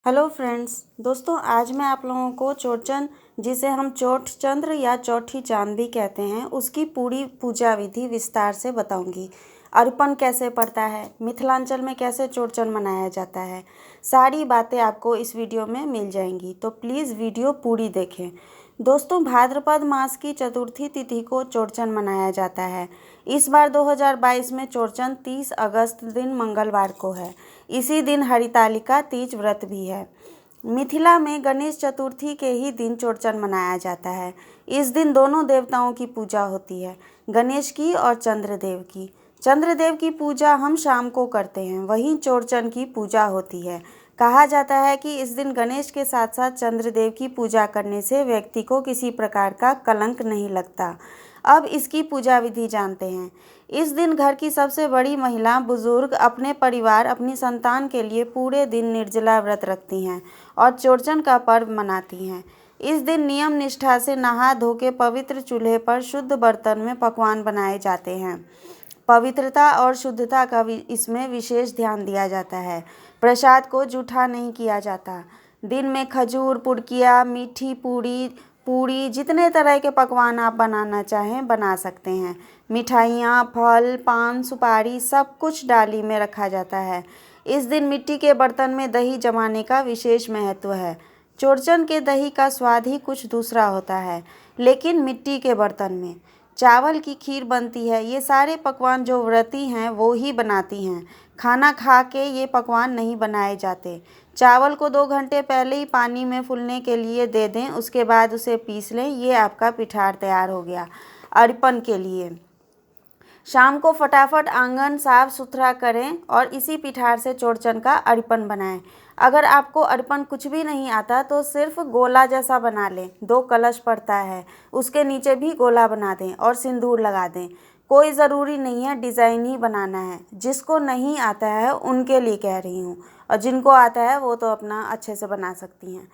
Hello friends, दोस्तों आज मैं आप लोगों को चौरचन, जिसे हम चौठ चंद्र या चौठी चांद भी कहते हैं, उसकी पूरी पूजा विधि विस्तार से बताऊंगी। अर्पण कैसे पड़ता है, मिथिलांचल में कैसे चौरचन मनाया जाता है, सारी बातें आपको इस वीडियो में मिल जाएंगी, तो प्लीज़ वीडियो पूरी देखें। दोस्तों, भाद्रपद मास की चतुर्थी तिथि को चौरचन मनाया जाता है। इस बार 2022 में चौरचन 30 अगस्त दिन मंगलवार को है। इसी दिन हरितालिका तीज व्रत भी है। मिथिला में गणेश चतुर्थी के ही दिन चौरचन मनाया जाता है। इस दिन दोनों देवताओं की पूजा होती है, गणेश की और चंद्रदेव की। चंद्रदेव की पूजा हम शाम को करते हैं, वहीं चौरचन की पूजा होती है। कहा जाता है कि इस दिन गणेश के साथ साथ चंद्रदेव की पूजा करने से व्यक्ति को किसी प्रकार का कलंक नहीं लगता। अब इसकी पूजा विधि जानते हैं। इस दिन घर की सबसे बड़ी महिला, बुजुर्ग अपने परिवार, अपनी संतान के लिए पूरे दिन निर्जला व्रत रखती हैं और चौरचन का पर्व मनाती हैं। इस दिन नियम निष्ठा से नहा धो के पवित्र चूल्हे पर शुद्ध बर्तन में पकवान बनाए जाते हैं। पवित्रता और शुद्धता का इसमें विशेष ध्यान दिया जाता है। प्रसाद को जूठा नहीं किया जाता। दिन में खजूर, पुड़किया, मीठी पूड़ी जितने तरह के पकवान आप बनाना चाहें बना सकते हैं। मिठाइयाँ, फल, पान, सुपारी सब कुछ डाली में रखा जाता है। इस दिन मिट्टी के बर्तन में दही जमाने का विशेष महत्व है। चौरचन के दही का स्वाद ही कुछ दूसरा होता है, लेकिन मिट्टी के बर्तन में। चावल की खीर बनती है। ये सारे पकवान जो व्रती हैं वो ही बनाती हैं। खाना खा के ये पकवान नहीं बनाए जाते। चावल को 2 घंटे पहले ही पानी में फूलने के लिए दे दें, उसके बाद उसे पीस लें। ये आपका पिठार तैयार हो गया अर्पण के लिए। शाम को फटाफट आंगन साफ सुथरा करें और इसी पिठार से चौरचन का अर्पण बनाएं। अगर आपको अर्पण कुछ भी नहीं आता तो सिर्फ गोला जैसा बना लें। 2 कलश पड़ता है, उसके नीचे भी गोला बना दें और सिंदूर लगा दें। कोई ज़रूरी नहीं है डिज़ाइन ही बनाना है। जिसको नहीं आता है उनके लिए कह रही हूँ, और जिनको आता है वो तो अपना अच्छे से बना सकती हैं।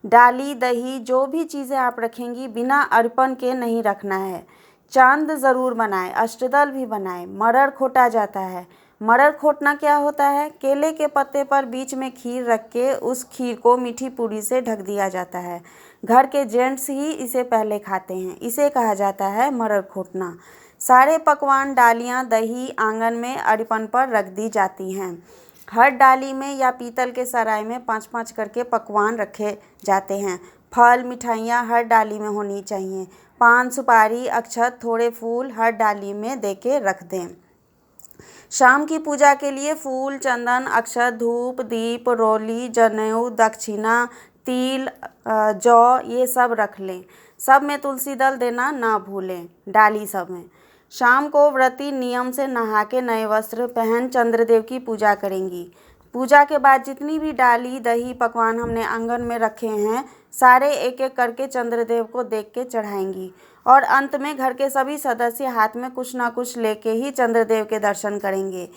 डाली, दही, जो भी चीज़ें आप रखेंगी बिना अर्पण के नहीं रखना है। चांद ज़रूर बनाएं, अष्टदल भी बनाएं। मरड़ खोटा जाता है। मरड़ खोटना क्या होता है? केले के पत्ते पर बीच में खीर रख के उस खीर को मीठी पूरी से ढक दिया जाता है। घर के जेंट्स ही इसे पहले खाते हैं। इसे कहा जाता है मरड़ खोटना। सारे पकवान, डालियाँ, दही आंगन में अर्पण पर रख दी जाती हैं। हर डाली में या पीतल के सराय में 5-5 करके पकवान रखे जाते हैं। फल, मिठाइयाँ हर डाली में होनी चाहिए। पान, सुपारी, अक्षत, थोड़े फूल हर डाली में देके रख दें। शाम की पूजा के लिए फूल, चंदन, अक्षत, धूप, दीप, रोली, जनेऊ, दक्षिणा, तिल, जौ ये सब रख लें। सब में तुलसी दल देना ना भूलें, डाली सब में। शाम को व्रती नियम से नहा के नए वस्त्र पहन चंद्रदेव की पूजा करेंगी। पूजा के बाद जितनी भी डाली, दही, पकवान हमने आंगन में रखे हैं, सारे एक एक करके चंद्रदेव को देख के चढ़ाएंगी। और अंत में घर के सभी सदस्य हाथ में कुछ ना कुछ लेके ही चंद्रदेव के दर्शन करेंगे।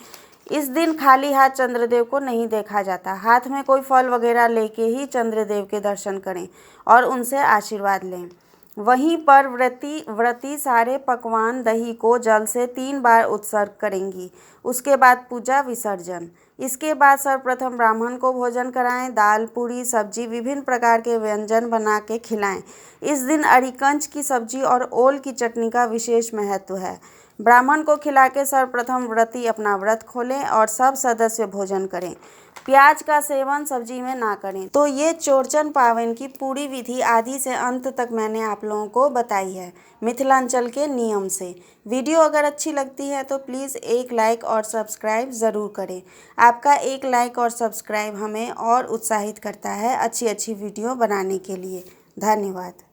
इस दिन खाली हाथ चंद्रदेव को नहीं देखा जाता। हाथ में कोई फल वगैरह लेके ही चंद्रदेव के दर्शन करें और उनसे आशीर्वाद लें। वहीं पर व्रती सारे पकवान, दही को जल से 3 बार उत्सर्ग करेंगी। उसके बाद पूजा विसर्जन। इसके बाद सर्वप्रथम ब्राह्मण को भोजन कराएं। दाल, पूड़ी, सब्जी, विभिन्न प्रकार के व्यंजन बना के खिलाएं। इस दिन अरिकंच की सब्जी और ओल की चटनी का विशेष महत्व है। ब्राह्मण को खिला के सर्वप्रथम व्रती अपना व्रत खोलें और सब सदस्य भोजन करें। प्याज का सेवन सब्जी में ना करें। तो ये चौरचन पावन की पूरी विधि आदि से अंत तक मैंने आप लोगों को बताई है, मिथिलांचल के नियम से। वीडियो अगर अच्छी लगती है तो प्लीज़ एक लाइक और सब्सक्राइब ज़रूर करें। आपका एक लाइक और सब्सक्राइब हमें और उत्साहित करता है अच्छी अच्छी वीडियो बनाने के लिए। धन्यवाद।